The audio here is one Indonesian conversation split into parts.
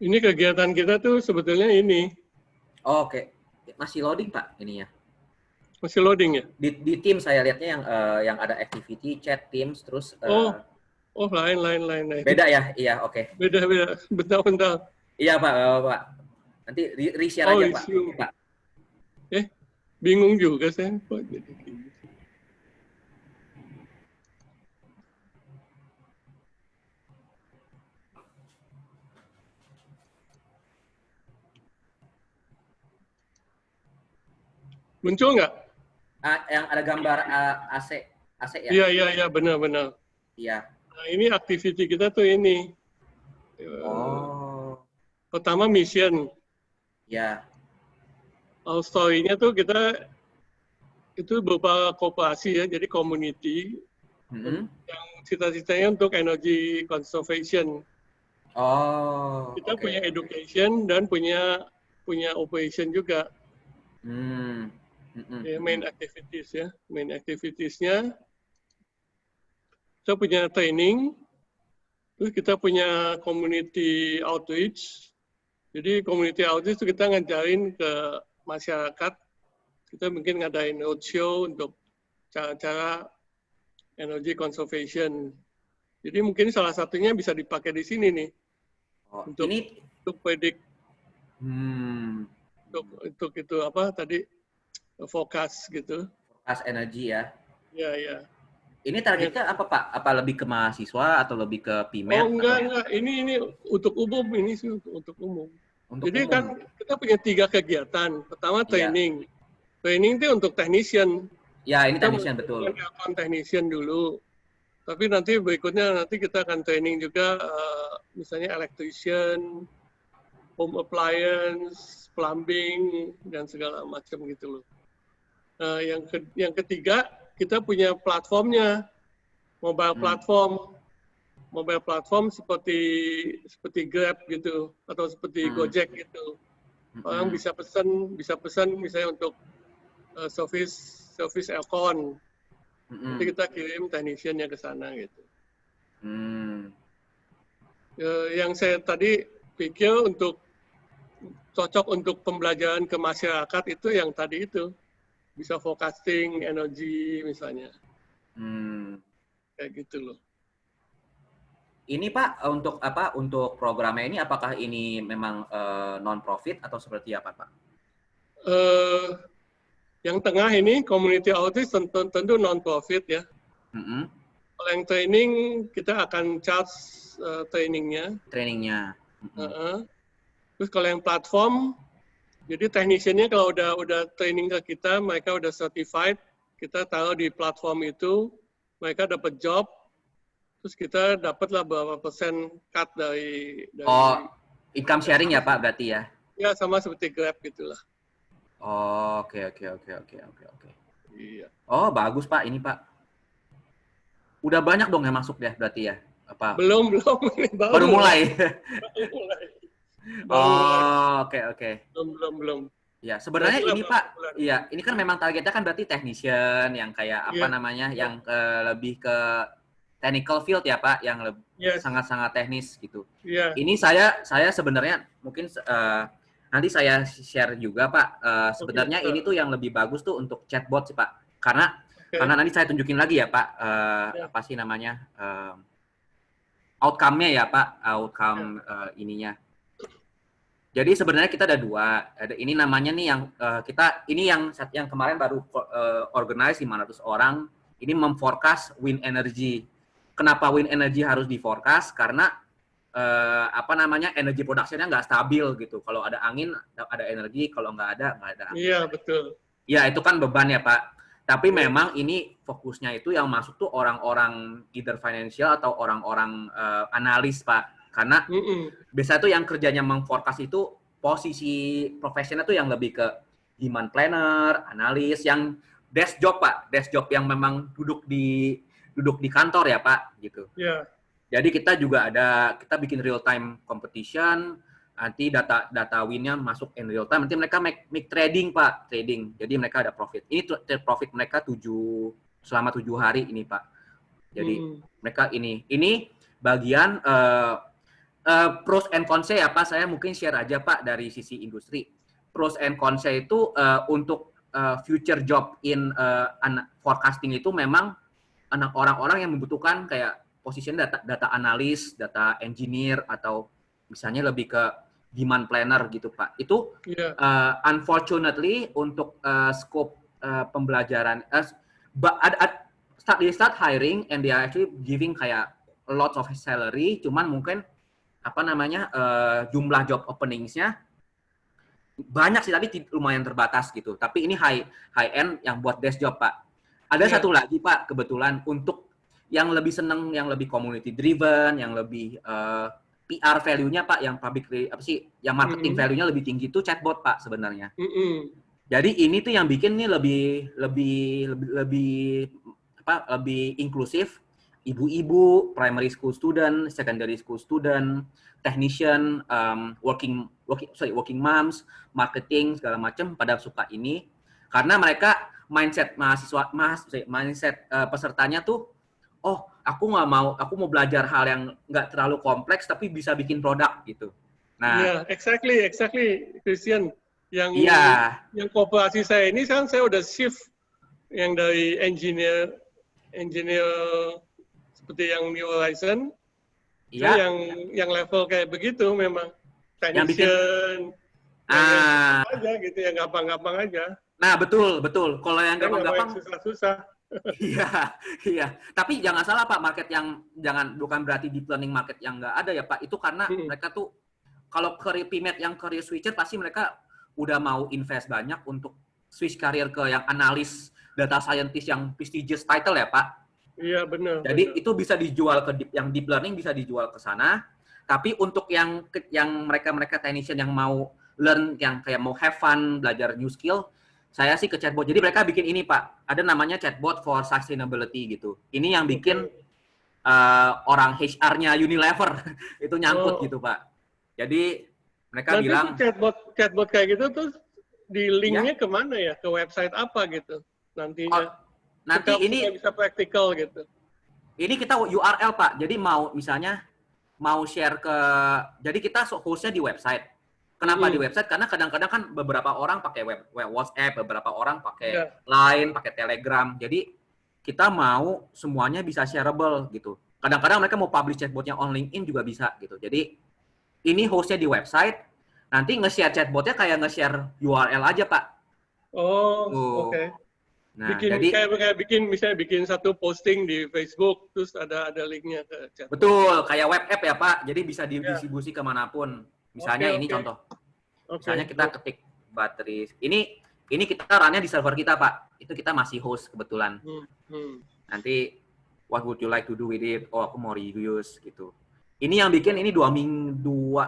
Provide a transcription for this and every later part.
Ini kegiatan kita tuh sebetulnya ini. Oh, oke. Masih loading, Pak, ininya. Masih loading ya? Di Teams saya lihatnya yang ada activity, chat, Teams, terus Oh, lain. beda ya? Iya, oke. Beda. Bentar. Iya, Pak, Pak. Nanti re-share Oh, aja, Pak. issue. Oke, Pak. Bingung juga saya. Kok jadi gini. Muncul nggak? Yang ada gambar AC ya? Iya, benar. Iya. Nah, ini activity kita tuh ini. Oh. Pertama mission. Ya. Story-nya tuh kita itu berupa kooperasi ya, jadi community yang cita-citanya untuk energy conservation. Oh. Kita Oke. punya education dan punya operation juga. Ya, main activities ya, main activitiesnya. Kita punya training, terus kita punya community outreach. Jadi community outreach itu kita ngajarin ke masyarakat. Kita mungkin ngadain roadshow untuk cara-cara energy conservation. Jadi mungkin salah satunya bisa dipakai di sini nih. Oh, untuk predik untuk itu apa tadi forecast gitu. Forecast energi ya. Ya. Ini targetnya apa, Pak? Apa lebih ke mahasiswa atau lebih ke PIMED? Oh enggak. Ini untuk umum, ini sih untuk umum. Jadi umum. kan kita punya 3 kegiatan. Pertama training. Training itu untuk technician. Ya, ini technician betul. Kita technician dulu. Tapi nanti berikutnya kita akan training juga misalnya electrician, home appliance, plumbing dan segala macam gitu loh. Nah, yang ketiga kita punya platformnya, mobile platform seperti Grab gitu atau seperti Gojek gitu. Orang bisa pesan misalnya untuk service aircon. Nanti kita kirim technician-nya ke sana gitu. Yang saya tadi pikir cocok untuk pembelajaran ke masyarakat itu yang tadi itu. Bisa forecasting energi misalnya. Kayak gitu loh. Ini Pak untuk apa? Untuk programnya ini apakah ini memang non-profit atau seperti apa, Pak? Yang tengah ini community outreach tentu non-profit ya. Kalau yang training kita akan charge trainingnya. Terus kalau yang platform, jadi technician-nya kalau udah training ke kita, mereka udah certified, kita taruh di platform itu, mereka dapat job, terus kita dapatlah berapa persen cut dari income sharing ya Pak berarti ya? Ya sama seperti Grab gitulah. Oh, oke. Iya. Oh, bagus Pak ini Pak. Udah banyak dong yang masuk ya berarti ya? Apa? Belum. Baru mulai. Oke. Belum. Ya, sebenarnya ini Pak, iya, ini kan memang targetnya kan berarti technician yang kayak apa namanya, yang lebih ke technical field ya Pak, yang sangat-sangat teknis gitu. Ini saya sebenarnya mungkin nanti saya share juga Pak. Sebenarnya ini tuh yang lebih bagus tuh untuk chatbot sih Pak, karena nanti saya tunjukin lagi ya Pak, apa sih namanya outcome-nya ya Pak, outcome ininya. Jadi sebenarnya kita ada 2. Ini namanya nih yang yang kemarin baru organize 500 orang. Ini memforecast wind energy. Kenapa wind energy harus diforecast? Karena energy production-nya nggak stabil gitu. Kalau ada angin ada energi, kalau nggak ada angin. Iya betul. Ya itu kan beban ya Pak. Tapi memang ini fokusnya itu yang masuk tuh orang-orang either financial atau orang-orang analis Pak. Karena biasanya tuh yang kerjanya mengforecast itu posisi profesional tuh yang lebih ke demand planner, analis, yang desk job Pak, desk job yang memang duduk di kantor ya Pak, gitu. Yeah. Jadi kita bikin real time competition, nanti data win-nya masuk in real time, nanti mereka make trading Pak, trading. Jadi mereka ada profit. Ini profit mereka selama 7 hari ini Pak. Jadi mereka ini bagian Pros and cons ya Pak, saya mungkin share aja Pak dari sisi industri. Pros and cons itu untuk future job in forecasting itu memang orang-orang yang membutuhkan kayak posisi data analis, data engineer, atau misalnya lebih ke demand planner gitu Pak. Itu unfortunately untuk scope pembelajaran, they start hiring and they are actually giving kayak lots of salary, cuman mungkin jumlah job openings-nya banyak sih, tapi lumayan terbatas gitu. Tapi ini high end yang buat desk job Pak. Ada satu lagi Pak, kebetulan untuk yang lebih seneng, yang lebih community driven, yang lebih PR value-nya Pak, yang yang marketing value-nya lebih tinggi itu chatbot Pak sebenarnya. Jadi ini tuh yang bikin nih lebih inklusif. Ibu-ibu, primary school student, secondary school student, technician, working moms, marketing segala macam pada suka ini karena mereka mindset pesertanya tuh, oh aku mau belajar hal yang nggak terlalu kompleks tapi bisa bikin produk gitu. Nah, exactly, Christian. Yang kooperasi saya ini kan saya udah shift yang dari engineer seperti yang New Horizon, yang level kayak begitu memang technician, aja gitu, yang gampang-gampang aja. Nah betul. Kalau yang gampang-gampang susah-susah. Iya. Tapi jangan salah Pak, market yang bukan berarti deep learning market yang nggak ada ya Pak. Itu karena mereka tuh kalau career switcher pasti mereka udah mau invest banyak untuk switch career ke yang analis, data scientist yang prestigious title ya Pak. Iya benar. Jadi itu bisa dijual ke yang deep learning bisa dijual ke sana. Tapi untuk yang mereka technician yang mau learn, yang kayak mau have fun, belajar new skill, saya sih ke chatbot. Jadi mereka bikin ini Pak, ada namanya chatbot for sustainability gitu. Ini yang bikin orang HR-nya Unilever itu nyangkut gitu Pak. Jadi mereka bilang chatbot kayak gitu tuh di linknya kemana ya? Ke website apa gitu nantinya? Nanti ini bisa praktikal gitu. Ini kita URL Pak. Jadi mau share ke, jadi kita hostnya di website. Kenapa di website? Karena kadang-kadang kan beberapa orang pakai web WhatsApp, beberapa orang pakai Line, pakai Telegram. Jadi kita mau semuanya bisa shareable gitu. Kadang-kadang mereka mau publish chatbotnya on LinkedIn juga bisa gitu. Jadi ini hostnya di website. Nanti nge-share chatbotnya kayak nge-share URL aja Pak. Oh, oke. Nah, misalnya bikin satu posting di Facebook, terus ada linknya ke chat. Betul, kayak web app ya Pak. Jadi bisa didistribusi kemanapun. Misalnya ini contoh. Misalnya kita ketik battery. Ini kita run-nya di server kita Pak. Itu kita masih host kebetulan. Nanti what would you like to do with it? Oh aku mau reuse gitu. Ini yang bikin ini 2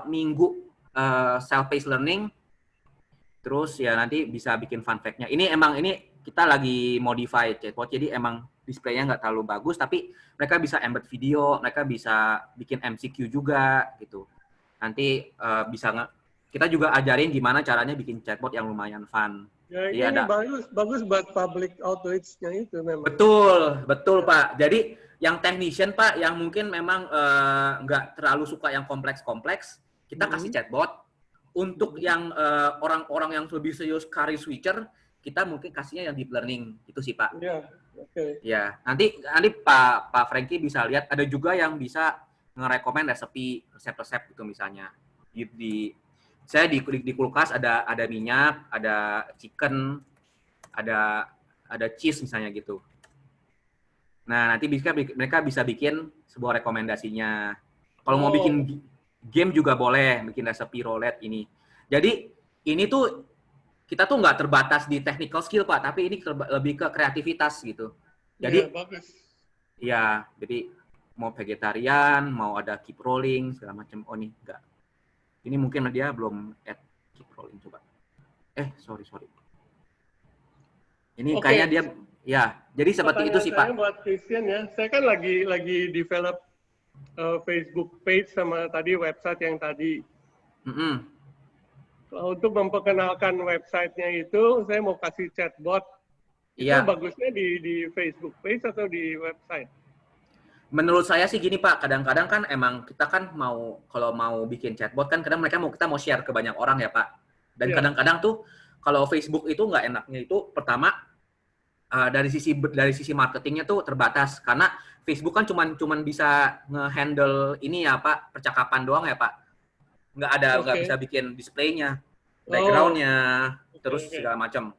minggu self-paced learning. Terus ya nanti bisa bikin fun fact-nya. Ini kita lagi modify chatbot, jadi emang display-nya nggak terlalu bagus, tapi mereka bisa embed video, mereka bisa bikin MCQ juga gitu. Nanti kita juga ajarin gimana caranya bikin chatbot yang lumayan fun. Ya, ini bagus buat public outreach-nya itu memang. Betul Pak. Jadi yang technician Pak, yang mungkin memang nggak terlalu suka yang kompleks, kita kasih chatbot. Untuk yang orang-orang yang lebih serius career switcher, kita mungkin kasihnya yang deep learning itu sih Pak. Iya, oke. Ya, nanti Pak Frankie bisa lihat, ada juga yang bisa ngerekomen resep-resep gitu misalnya. Saya di kulkas ada minyak, ada chicken, ada cheese misalnya gitu. Nah, nanti mereka bisa bikin sebuah rekomendasinya. Kalau mau bikin game juga boleh, bikin resepi roulette ini. Jadi ini tuh kita tuh nggak terbatas di technical skill Pak, tapi ini lebih ke kreativitas gitu. Jadi bagus. Ya, jadi mau vegetarian, mau ada keep rolling segala macam. Oh nih enggak. Ini mungkin dia belum add keep rolling, coba. Sorry. Ini kayaknya dia ya. Jadi seperti itu sih Pak. Saya buat Christian ya. Saya kan lagi develop Facebook page sama tadi website yang tadi. Untuk memperkenalkan websitenya itu, saya mau kasih chatbot. Itu bagusnya di Facebook page atau di website? Menurut saya sih gini Pak, kadang-kadang kan emang kita kan kalau mau bikin chatbot kan kadang kita mau share ke banyak orang ya Pak. Dan kadang-kadang tuh kalau Facebook itu nggak enaknya itu pertama dari sisi marketingnya tuh terbatas karena Facebook kan cuman bisa nge-handle ini ya Pak, percakapan doang ya Pak. Nggak bisa bikin displaynya, backgroundnya, terus segala macam.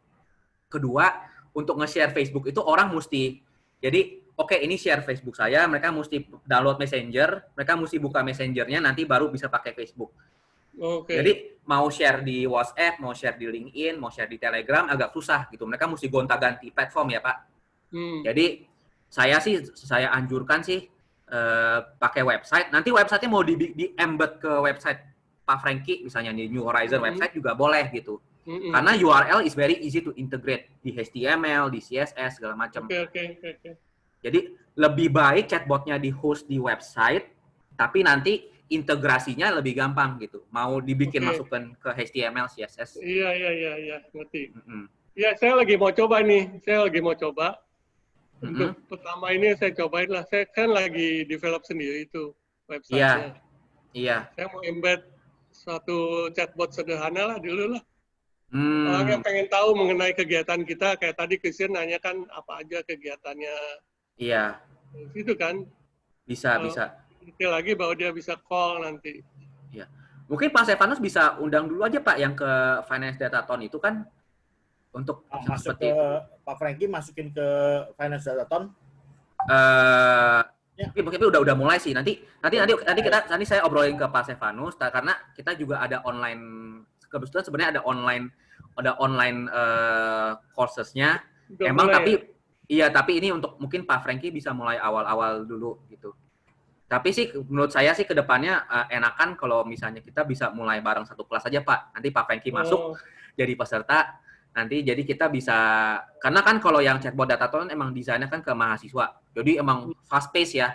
Kedua, untuk nge-share Facebook itu orang mesti jadi oke, ini share Facebook saya, mereka mesti download Messenger, mereka mesti buka Messengernya, nanti baru bisa pakai Facebook. Jadi mau share di WhatsApp, mau share di LinkedIn, mau share di Telegram agak susah gitu. Mereka mesti gonta-ganti platform ya Pak. Jadi saya anjurkan sih pakai website. Nanti websitenya mau di embed ke website Pak Franky, misalnya di New Horizon website juga boleh gitu. Karena URL is very easy to integrate di HTML, di CSS segala macam. Jadi lebih baik chatbotnya di host di website, tapi nanti integrasinya lebih gampang gitu. Mau dibikin masukkan ke HTML, CSS. Iya, ngerti. Iya, saya lagi mau coba nih. Untuk pertama ini saya cobain lah. Saya kan lagi develop sendiri itu website-nya. Iya. Saya mau embed suatu chatbot sederhana lah dulu lah. Orang yang pengen tahu mengenai kegiatan kita, kayak tadi Christian nanya kan apa aja kegiatannya. Iya. Itu kan. Bisa. Detail lagi bahwa dia bisa call nanti. Iya. Mungkin Pak Stefanus bisa undang dulu aja Pak yang ke Finance Datathon itu kan untuk masuk ke itu. Pak Franky masukin ke Finance Datathon. Mungkin udah mulai sih. Nanti saya obrolin ke Pak Stefanus karena kita juga ada online, kebetulan sebenarnya ada online courses-nya. Emang tapi ini untuk mungkin Pak Franky bisa mulai awal-awal dulu gitu. Tapi sih menurut saya sih kedepannya enakan kalau misalnya kita bisa mulai bareng satu kelas aja Pak. Nanti Pak Franky masuk jadi peserta. Nanti jadi kita bisa, karena kan kalau yang chatbot Datathon emang desainnya kan ke mahasiswa. Jadi emang fast pace ya.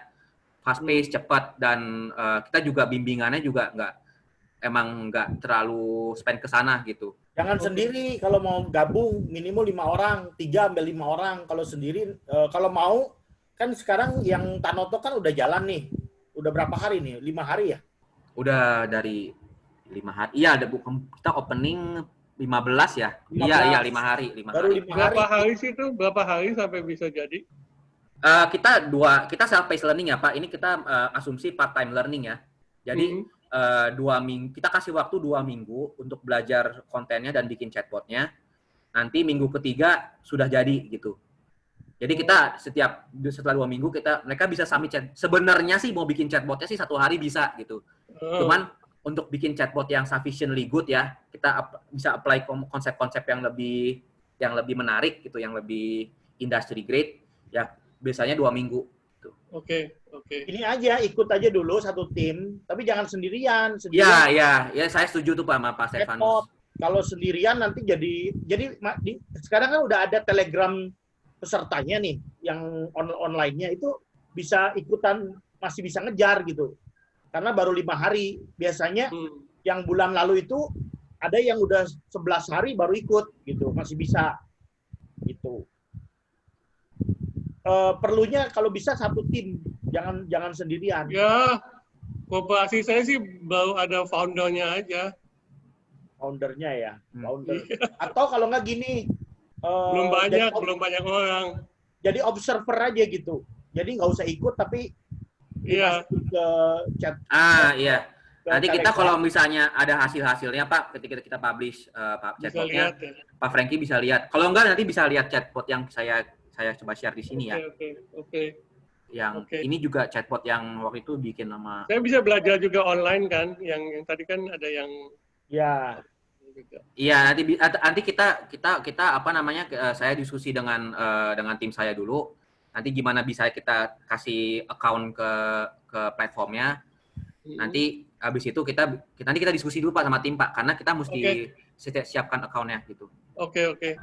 Fast pace, cepat, dan kita juga bimbingannya juga nggak terlalu spend ke sana gitu. Jangan sendiri, kalau mau gabung minimal 5 orang, 3-5 orang. Kalau sendiri, kalau mau, kan sekarang yang Tanoto kan udah jalan nih. Udah berapa hari nih? 5 hari ya? Udah dari 5 hari. Iya, kita opening 15 ya? 15. Iya, 5 hari. Baru 5 hari. Berapa hari sih itu? Berapa hari sampai bisa jadi? Kita self-paced learning ya Pak. Ini kita asumsi part-time learning ya. Jadi 2 minggu, kita kasih waktu 2 minggu untuk belajar kontennya dan bikin chatbotnya. Nanti minggu ketiga sudah jadi gitu. Jadi kita setelah 2 minggu mereka bisa submit chat. Sebenarnya sih mau bikin chatbotnya sih 1 hari bisa gitu. Cuman untuk bikin chatbot yang sufficiently good ya, kita bisa apply konsep-konsep yang lebih menarik gitu, yang lebih industry grade ya biasanya 2 minggu. Gitu. Oke. Ini aja ikut aja dulu satu tim, tapi jangan sendirian. Ya, saya setuju tuh Pak sama Pak Stefanus. Kalau sendirian nanti jadi sekarang kan udah ada Telegram pesertanya nih, yang online-nya itu bisa ikutan, masih bisa ngejar gitu. Karena baru 5 hari. Biasanya yang bulan lalu itu ada yang udah 11 hari baru ikut gitu, masih bisa gitu. Perlunya kalau bisa satu tim, jangan sendirian. Ya, kooperasi saya sih baru ada foundernya aja. Foundernya ya, founder. Atau kalau nggak gini, belum banyak orang. Jadi observer aja gitu. Jadi nggak usah ikut tapi ke chat. Iya. Nanti kita kalau misalnya ada hasilnya Pak, ketika kita publish chatbotnya, Pak Franky bisa lihat. Kalau enggak nanti bisa lihat chatbot yang saya coba share di sini ya. Oke. Yang ini juga chatbot yang waktu itu bikin nama. Saya bisa belajar juga online kan, yang tadi kan ada yang. Ya. Iya, nanti kita apa namanya, saya diskusi dengan tim saya dulu. Nanti gimana bisa kita kasih account ke platformnya. Nanti habis itu nanti kita diskusi dulu Pak sama tim Pak, karena kita mesti siapkan account-nya gitu. Oke.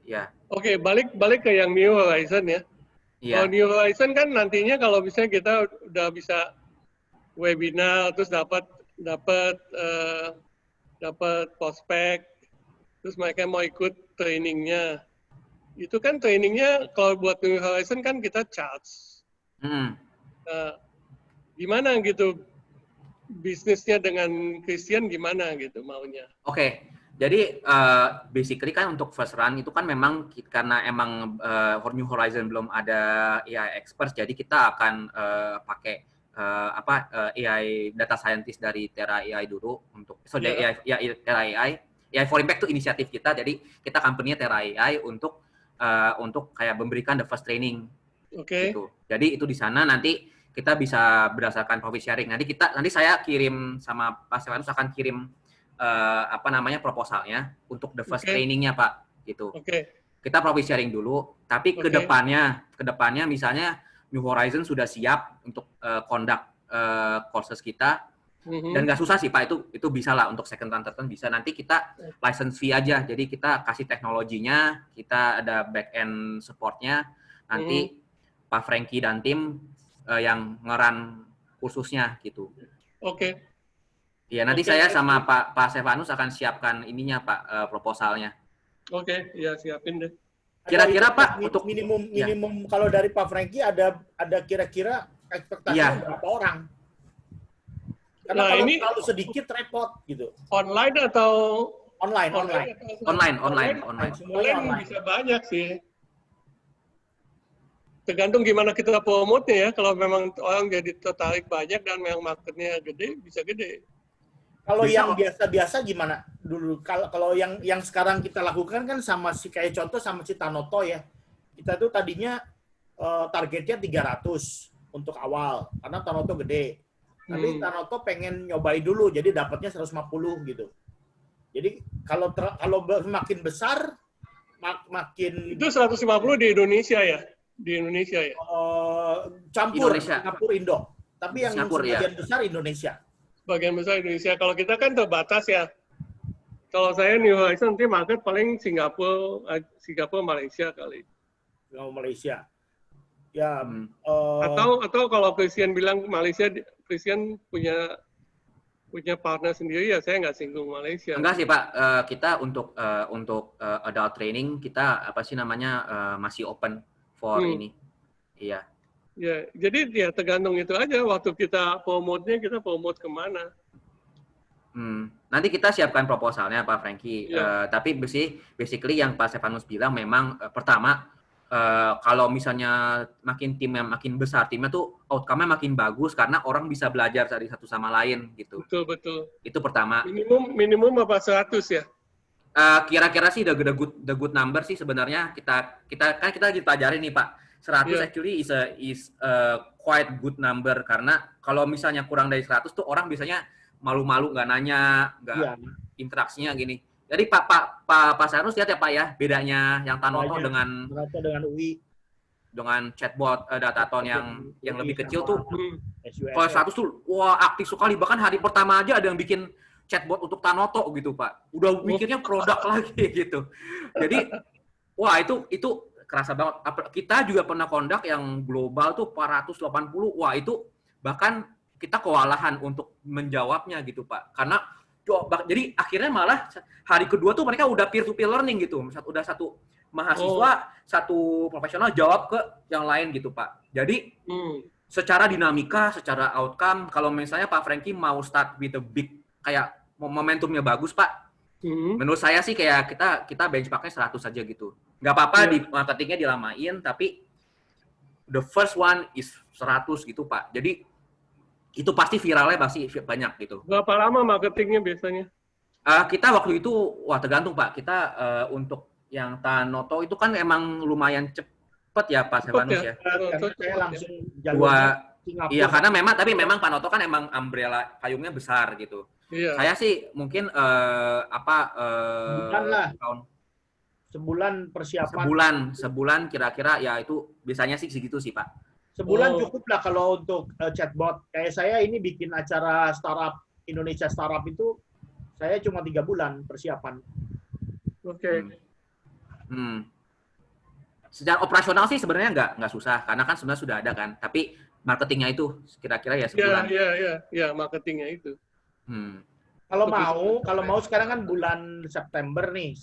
Ya. Oke, balik ke yang New Horizon ya. Iya. Kalau New Horizon kan nantinya kalau misalnya kita udah bisa webinar terus dapat prospek, terus mereka mau ikut trainingnya. Itu kan trainingnya kalau buat New Horizon kan kita charge. Gimana gitu bisnisnya dengan Christian gimana gitu maunya? Oke. Jadi basically kan untuk first run itu kan memang karena emang New Horizon belum ada AI experts, jadi kita akan pakai AI data scientist dari Terra AI dulu untuk dari Terra AI for Impact itu inisiatif kita, jadi kita company-nya Terra AI untuk kayak memberikan the first training. Gitu. Jadi itu di sana nanti kita bisa berdasarkan profit sharing. Nanti saya kirim sama Pak Stefanus akan kirim proposalnya untuk the first trainingnya Pak, gitu. Kita profit sharing dulu, tapi kedepannya misalnya New Horizon sudah siap untuk conduct courses kita, dan nggak susah sih Pak, itu bisa lah untuk second run bisa. Nanti kita license fee aja, jadi kita kasih teknologinya, kita ada back end supportnya, nanti Pak Frankie dan tim yang ngeran kursusnya gitu. Ya, nanti saya sama Pak Stefanus akan siapkan ininya Pak, proposalnya. Ya siapin deh. Kira-kira Pak untuk minimum kalau dari Pak Frankie ada kira-kira ekspektasinya berapa orang? Karena kalau terlalu sedikit repot gitu. Online atau online? Online. Online bisa banyak sih. Tergantung gimana kita promote-nya ya. Kalau memang orang jadi tertarik banyak dan memang marketnya gede, bisa gede. Kalau yang biasa-biasa gimana dulu? Kalau yang sekarang kita lakukan kan sama kayak contoh sama si Tanoto ya. Kita tuh tadinya targetnya 300 untuk awal karena Tanoto gede. Tapi Tanoto pengen nyobain dulu jadi dapatnya 150 gitu. Jadi kalau makin besar makin itu 150 di Indonesia ya? Di Indonesia ya? Campur Singapura Indo. Tapi yang sebagian besar Indonesia. Bagian besar Indonesia. Kalau kita kan terbatas ya. Kalau saya New Horizon nanti market paling Singapura, Malaysia kali. Malaysia. Ya. Atau kalau Christian bilang Malaysia, Christian punya partner sendiri ya saya nggak singgung Malaysia. Enggak sih Pak. Kita untuk adult training kita masih open for ini. Iya. Ya, jadi ya tergantung itu aja. Waktu kita promote-nya, kita promote kemana. Nanti kita siapkan proposalnya Pak Frankie. Tapi basically yang Pak Stefanus bilang memang pertama, kalau misalnya timnya makin besar, timnya tuh outcome-nya makin bagus karena orang bisa belajar dari satu sama lain gitu. Betul. Itu pertama. Minimum apa 100 ya? Kira-kira sih the good number sih sebenarnya kita lagi pelajarin nih Pak. 100 actually is a quite good number karena kalau misalnya kurang dari 100 tuh orang biasanya malu-malu nggak nanya, nggak interaksinya gini. Jadi Pak Sarus lihat ya Pak ya bedanya yang Tanoto dengan UI dengan chatbot Dataton yang lebih kecil tuh. Kalau 100 tuh wah aktif sekali, bahkan hari pertama aja ada yang bikin chatbot untuk Tanoto gitu Pak. Udah mikirnya produk lagi gitu. Jadi wah itu kerasa banget. Kita juga pernah conduct yang global tuh 480. Wah, itu bahkan kita kewalahan untuk menjawabnya gitu, Pak. Karena jadi akhirnya malah hari kedua tuh mereka udah peer-to-peer learning gitu. Udah satu mahasiswa, satu profesional jawab ke yang lain gitu, Pak. Jadi secara dinamika, secara outcome, kalau misalnya Pak Frankie mau start with a big, kayak momentumnya bagus, Pak. Menurut saya sih kayak kita benchmarknya 100 aja gitu. Nggak apa-apa di marketingnya dilamain, tapi the first one is 100 gitu Pak. Jadi itu pasti viralnya pasti banyak gitu. Berapa lama marketingnya biasanya? Kita waktu itu, tergantung Pak. Kita untuk yang Tanoto itu kan emang lumayan cepet ya Pak Stefanus ya. Saya langsung Iya karena memang Tanoto kan emang umbrella payungnya besar gitu. Iya. Saya sih mungkin sebulan persiapan. Sebulan kira-kira ya itu biasanya sih segitu sih Pak. Sebulan cukup lah kalau untuk chatbot. Kayak saya ini bikin acara startup Indonesia Startup itu saya cuma 3 bulan persiapan. Secara operasional sih sebenarnya nggak susah karena kan sebenarnya sudah ada kan. Tapi marketingnya itu kira-kira ya sebulan. Iya marketingnya itu. Kalau mau sekarang kan bulan September nih,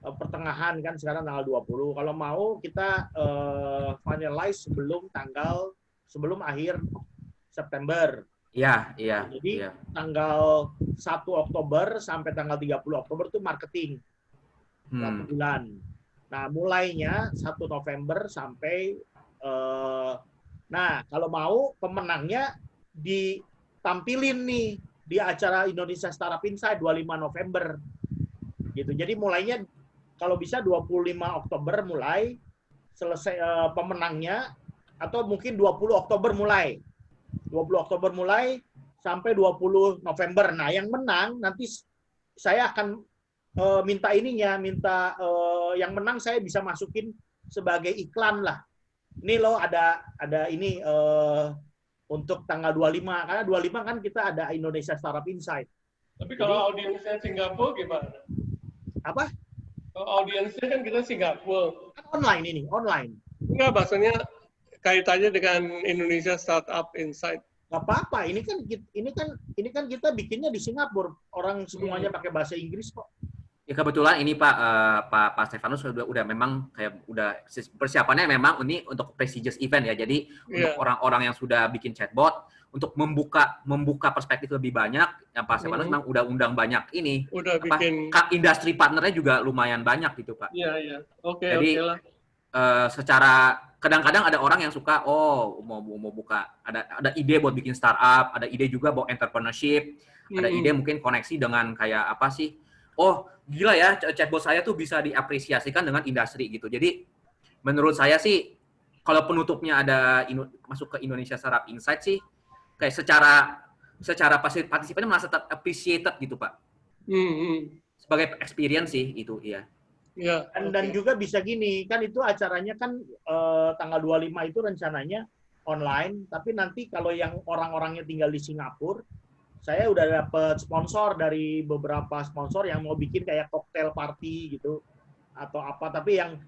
pertengahan kan sekarang tanggal 20. Kalau mau kita finalize sebelum tanggal sebelum akhir September. Iya, iya. Jadi iya. tanggal 1 Oktober sampai tanggal 30 Oktober itu marketing. 1 bulan. Nah, mulainya 1 November sampai nah, kalau mau pemenangnya ditampilin nih di acara Indonesia Startup Insight 25 November. Gitu. Jadi mulainya kalau bisa 25 Oktober mulai, selesai pemenangnya, atau mungkin 20 Oktober mulai. 20 Oktober mulai sampai 20 November. Nah, yang menang nanti saya akan minta yang menang saya bisa masukin sebagai iklan lah. Ini loh ada ini untuk tanggal 25, karena 25 kan kita ada Indonesia Startup Insight. Tapi kalau audiensnya Singapura gimana? Apa? Kalau audiensnya kan kita Singapura. Kan online ini, online. Enggak, maksudnya kaitannya dengan Indonesia Startup Insight. Gak apa-apa, ini kan kita bikinnya di Singapura. Orang semuanya pakai bahasa Inggris kok. Ya kebetulan ini Pak Stefanus udah memang kayak udah persiapannya memang ini untuk prestigious event ya. Jadi untuk orang-orang yang sudah bikin chatbot untuk membuka perspektif lebih banyak, yang Pak Stefanus memang udah undang banyak ini. Udah bikin industri partnernya juga lumayan banyak gitu, Pak. Iya, iya. Oke, jadi lah. Secara kadang-kadang ada orang yang suka mau buka ada ide buat bikin startup, ada ide juga buat entrepreneurship, ada ide mungkin koneksi dengan kayak apa sih? Oh, gila ya, chatbot saya tuh bisa diapresiasikan dengan industri gitu. Jadi, menurut saya sih, kalau penutupnya masuk ke Indonesia Startup Insight sih, kayak secara partisipannya merasa appreciated gitu, Pak. Sebagai experience sih, itu, iya. Ya, dan juga bisa gini, kan itu acaranya kan tanggal 25 itu rencananya online, tapi nanti kalau yang orang-orangnya tinggal di Singapura, saya udah dapet sponsor dari beberapa sponsor yang mau bikin kayak cocktail party gitu atau apa, tapi yang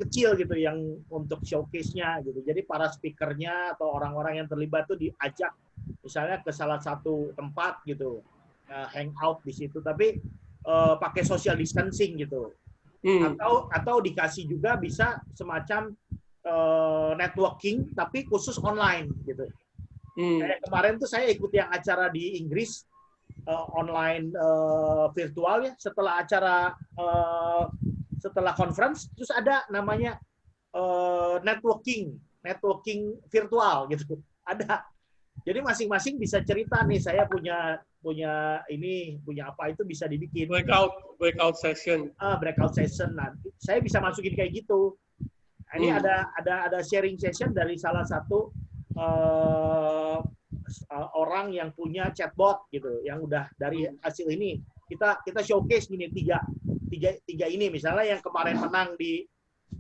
kecil gitu, yang untuk showcase-nya gitu. Jadi para speakernya atau orang-orang yang terlibat tuh diajak misalnya ke salah satu tempat gitu, hangout di situ, tapi pakai social distancing gitu. Atau dikasih juga bisa semacam networking tapi khusus online gitu. Kayak kemarin tuh saya ikut yang acara di Inggris online virtual ya, setelah acara setelah conference terus ada namanya networking virtual gitu. Ada. Jadi masing-masing bisa cerita nih, saya punya apa itu bisa dibikin. Breakout session. Breakout session. Nah, saya bisa masukin kayak gitu. Nah, ini ada sharing session dari salah satu orang yang punya chatbot gitu, yang udah dari hasil ini kita showcase gini tiga ini, misalnya yang kemarin menang di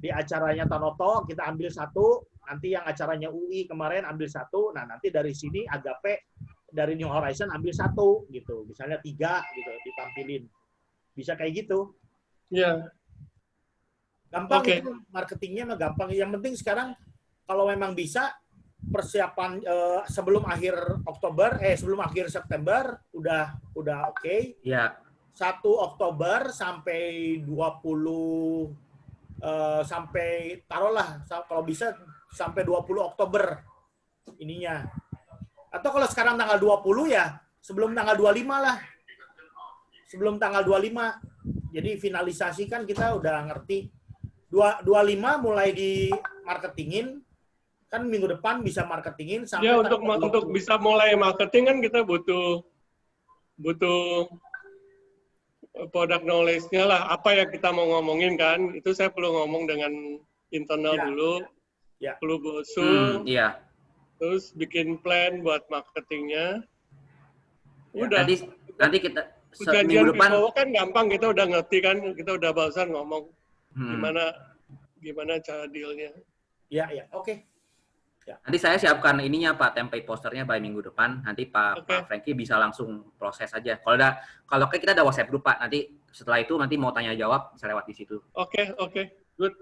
acaranya Tanoto kita ambil satu, nanti yang acaranya UI kemarin ambil satu, nah nanti dari sini Agape dari New Horizon ambil satu gitu, misalnya 3 gitu ditampilin, bisa kayak gitu. Iya. Gampang itu marketingnya mah gampang. Yang penting sekarang kalau memang bisa persiapan sebelum akhir September udah oke. Iya. 1 Oktober sampai 20 sampai taruhlah kalau bisa sampai 20 Oktober ininya. Atau kalau sekarang tanggal 20 ya sebelum tanggal 25 lah. Sebelum tanggal 25. Jadi finalisasi kan kita udah ngerti. 25 mulai di marketingin, kan minggu depan bisa marketingin sampai ya, untuk bisa mulai marketing kan kita butuh product knowledge-nya lah, apa yang kita mau ngomongin kan, itu saya perlu ngomong dengan internal dulu, perlu brosur, terus bikin plan buat marketingnya. Udah. Nanti kita minggu depan kan gampang, kita udah ngerti kan, kita udah barusan ngomong gimana cara dealnya. Ya, oke. Ya. Nanti saya siapkan ininya Pak, template posternya by minggu depan. Nanti Pak Frankie bisa langsung proses aja. Kalau kita ada WhatsApp group Pak. Nanti setelah itu nanti mau tanya jawab bisa lewat di situ. Oke, good.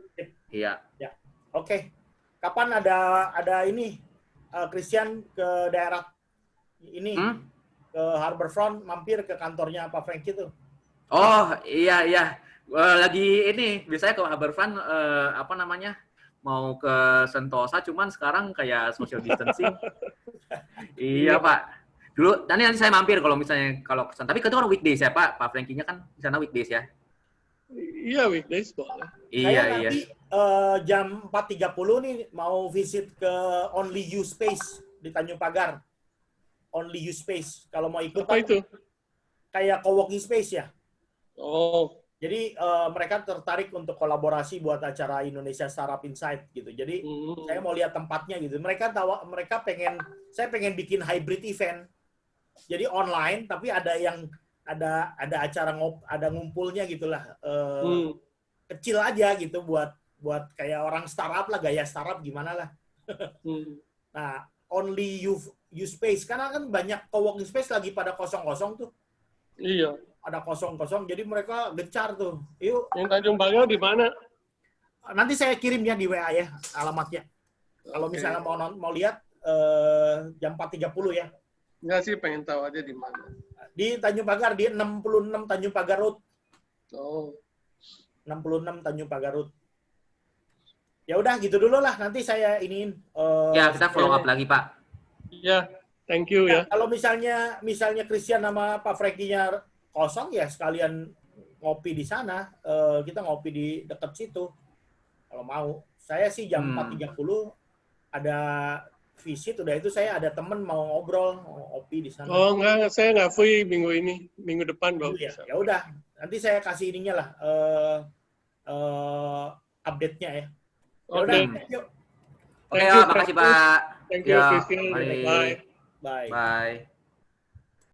Iya. Ya. Oke. Kapan ada ini Christian ke daerah ini ke Harbourfront, mampir ke kantornya Pak Frankie tuh? Oh iya. Lagi ini biasanya ke Harbourfront mau ke Sentosa, cuman sekarang kayak social distancing. Iya Pak. Dulu, nanti saya mampir kalau misalnya kalau kesan. Tapi itu kan weekdays ya Pak. Pak Franky-nya kan di sana weekdays ya. Iya, weekdays boleh. Saya nanti jam 4.30 nih mau visit ke Only You Space di Tanjung Pagar. Only You Space. Kalau mau ikut apa itu? Kayak co-working space ya. Oh. Jadi mereka tertarik untuk kolaborasi buat acara Indonesia Startup Insight gitu. Jadi saya mau lihat tempatnya gitu. Saya pengen bikin hybrid event. Jadi online tapi ada acara ada ngumpulnya gitulah. Kecil aja gitu buat kayak orang startup lah, gaya startup gimana lah. Nah, Only You Space karena kan banyak co-working space lagi pada kosong-kosong tuh. Iya. Ada kosong-kosong, jadi mereka gencar tuh. Yuk. Yang Tanjung Pagar di mana? Nanti saya kirim ya di WA ya alamatnya. Kalau misalnya mau lihat jam 4.30 ya. Enggak sih, pengen tahu aja di mana. Di Tanjung Pagar, di 66 Tanjung Pagar Road. Oh. 66 Tanjung Pagar Road. Ya udah gitu dulu lah. Nanti saya iniin. Ya kita follow up lagi Pak. Iya, thank you ya. Kalau misalnya Christian sama Pak Franky-nya kosong ya sekalian ngopi di sana, kita ngopi di dekat situ kalau mau. Saya sih jam 4.30 ada visit, udah itu saya ada temen mau ngobrol, mau ngopi di sana. Oh enggak, saya nggak free minggu ini, minggu depan baru bisa. Ya udah, nanti saya kasih ininya lah, update-nya ya. Oke. Oke, makasih Pak. Thank you, Christian. Bye. Bye. Bye.